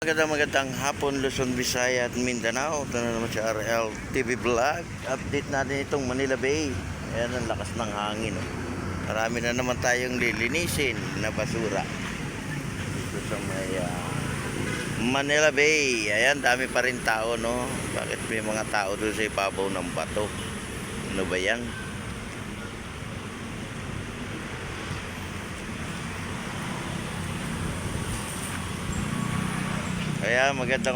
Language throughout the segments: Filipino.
Magandang hapon Luzon, Visaya at Mindanao. Ito na naman si RL TV Vlog. Update natin itong Manila Bay. Ayan ang lakas ng hangin. Marami na naman tayong lilinisin na basura dito sa may Manila Bay. Ayan, dami pa rin tao, no? Bakit may mga tao doon sa ibabaw ng bato? Ano ba yan? Kaya magandang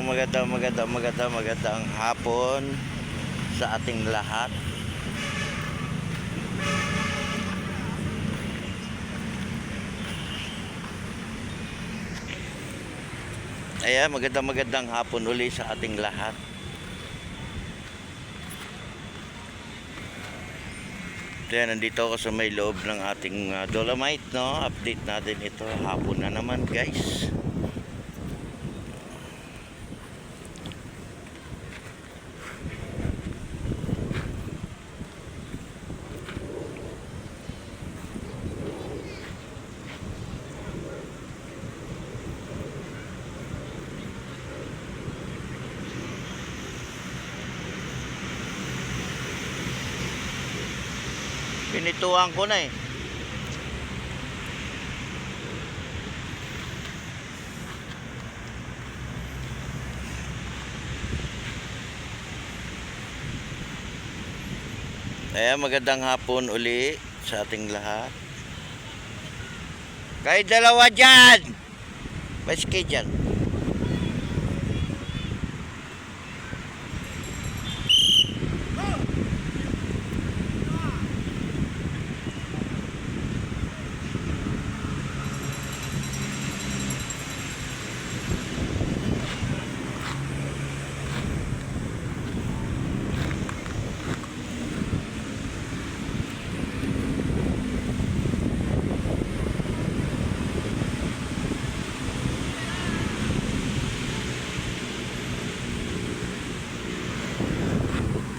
hapon sa ating lahat. Ayan, magandang hapon uli sa ating lahat. Kaya nandito ako sa may loob ng ating Dolomite, no? Update natin ito. Hapon na naman, guys. Pinituan ko na eh. Ayan, magandang hapon uli sa ating lahat. Kahit dalawa dyan! Paski dyan.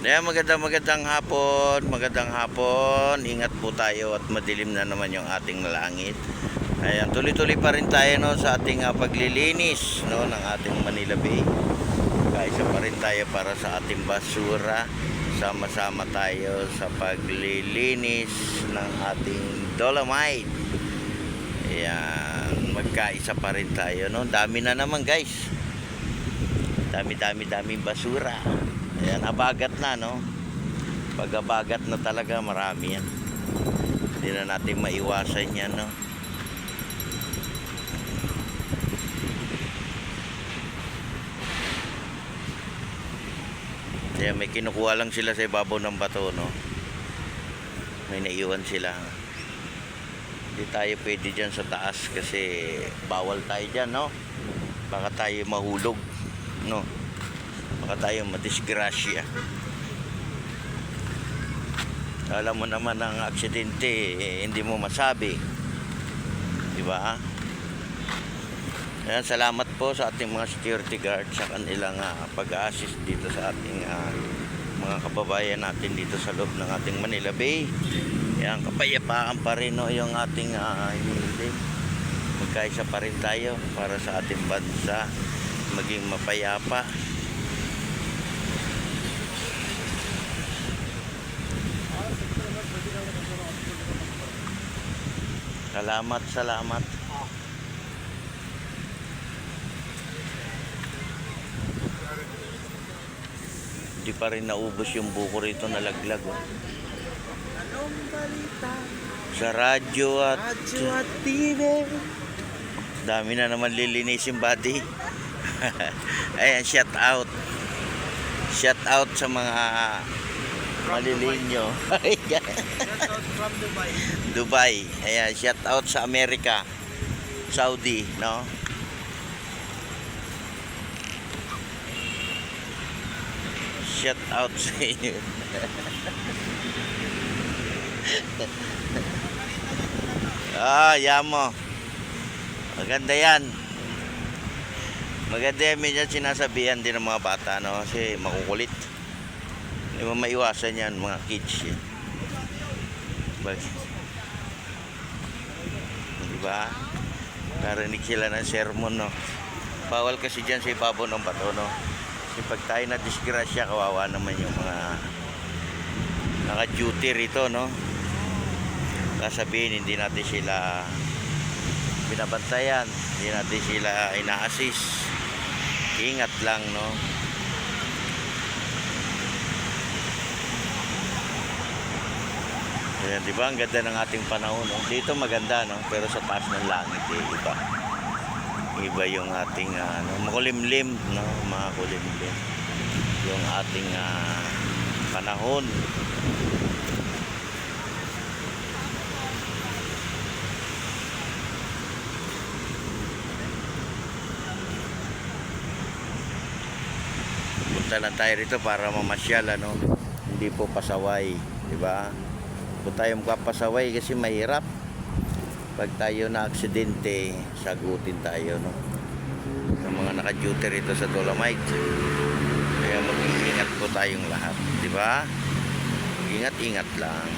Ayan, magandang hapon. Ingat po tayo at madilim na naman yung ating langit. Ayan, tuloy-tuloy pa rin tayo, no, sa ating paglilinis, no, ng ating Manila Bay. Kaisa pa rin tayo para sa ating basura. Sama-sama tayo sa paglilinis ng ating Dolomite. Ayan, magkaisa pa rin tayo, no. Dami na naman, guys. Daming basura. Ayan, abagat na, no? Pag abagat na talaga, marami yan. Hindi na natin maiwasan yan, no? Ayan, may kinukuha lang sila sa ibabaw ng bato, no? May naiwan sila. Hindi tayo pwede dyan sa taas kasi bawal tayo dyan, no? Baka tayo mahulog, no? Baka tayo madisgrasya. Alam mo naman ang aksidente, hindi mo masabi, di ba? Ayan, salamat po sa ating mga security guard sa kanilang pag-assist dito sa ating mga kababayan natin dito sa loob ng ating Manila Bay. Ayan, kapayapaan pa rin, no, yung ating hindi. Magkaisa pa rin tayo para sa ating bansa maging mapayapa. Salamat. Hindi pa rin naubos yung buko rito, nalaglag, oh. Sa radyo at TV. Dami na naman lilinisin, buddy. Ayan, shout out sa mga malilinyo. Shout out from Dubai. Ayan, shout out sa Amerika, Saudi, no? Shout out sa inyo. Yamo. Maganda yan. Medyo sinasabihan din ng mga bata, no? Kasi makukulit. Hindi mo maiwasan yan, mga kids. Diba? Narinig sila ng sermon, no? Bawal kasi dyan sa ibabaw ng bato, no? Kasi pag tayo na disgrasya, kawawa naman yung mga naka-duty rito, no? Sasabihin, hindi natin sila binabantayan, hindi natin sila ina-assist. Ingat lang, no? Ayan, di ba? Ang ganda ng ating panahon, no? Dito maganda, no? Pero sa taas ng langit, iba. Iba yung ating, makulimlim, no? Makulimlim. Yung ating panahon. Punta lang tayo rito para mamasyal, ano? Hindi po pasaway, di ba? Kung tayo magpapasaway kasi mahirap. Pag tayo na aksidente, sagutin tayo, no? Ng mga naka-duty rito sa Dolomite. Kaya mag-ingat po tayong lahat, di ba? Ingat-ingat lang.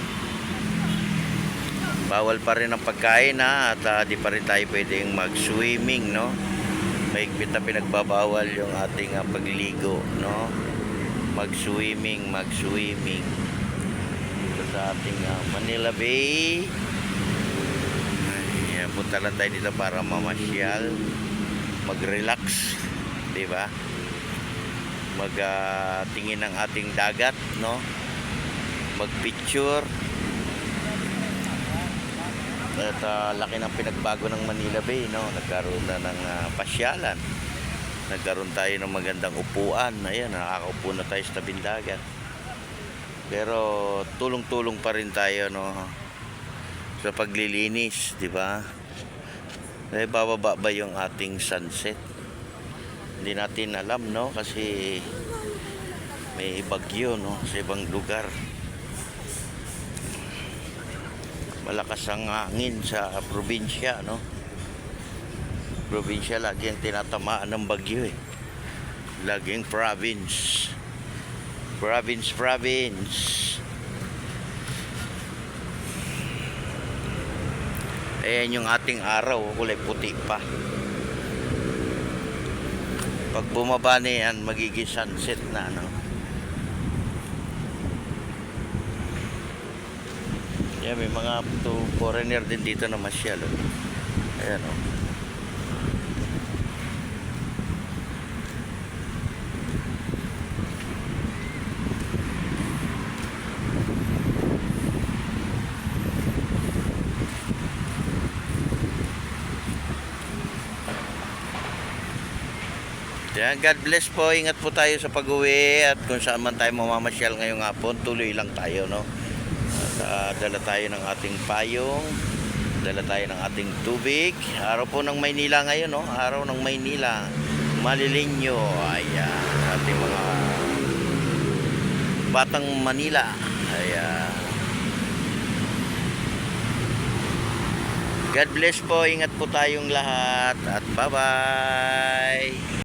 Bawal pa rin ang pagkain, ha? At di pa rin tayo pwedeng mag-swimming, no? Mahigpit na pinagbabawal yung ating pagligo, no? Mag-swimming dito sa ating Manila Bay. Ayan, punta lang tayo dito para mamasyal, mag-relax, di ba? Tingin ng ating dagat, no? Mag-picture. At laki ng pinagbago ng Manila Bay, no? Nagkaroon na ng pasyalan. Nagkaroon tayo ng magandang upuan. Ayan, nakakaupo na tayo sa tabing dagat. Pero tulong-tulong pa rin tayo, no? Sa paglilinis, di ba? Eh, bababa ba yung ating sunset? Hindi natin alam, no? Kasi may bagyo, no? Sa ibang lugar. Malakas ang hangin sa probinsya, no? Probinsya lagi ang tinatamaan ng bagyo, eh. Laging province. Ayan yung ating araw, kulay puti pa. Pag bumaba na yan, magiging sunset na, no? Yan, may mga foreigner din dito na masyal, oh. Ayan, oh. Yan, God bless po. Ingat po tayo sa pag-uwi at kung saan man tayo mamamasyal ngayong hapon, tuloy lang tayo, no? At dala tayo ng ating payong, dala tayo ng ating tubig. Araw po ng Maynila ngayon, no? Araw ng Maynila. Malilinyo. Ayan, ating mga batang Manila. Ayan. God bless po. Ingat po tayong lahat at bye-bye.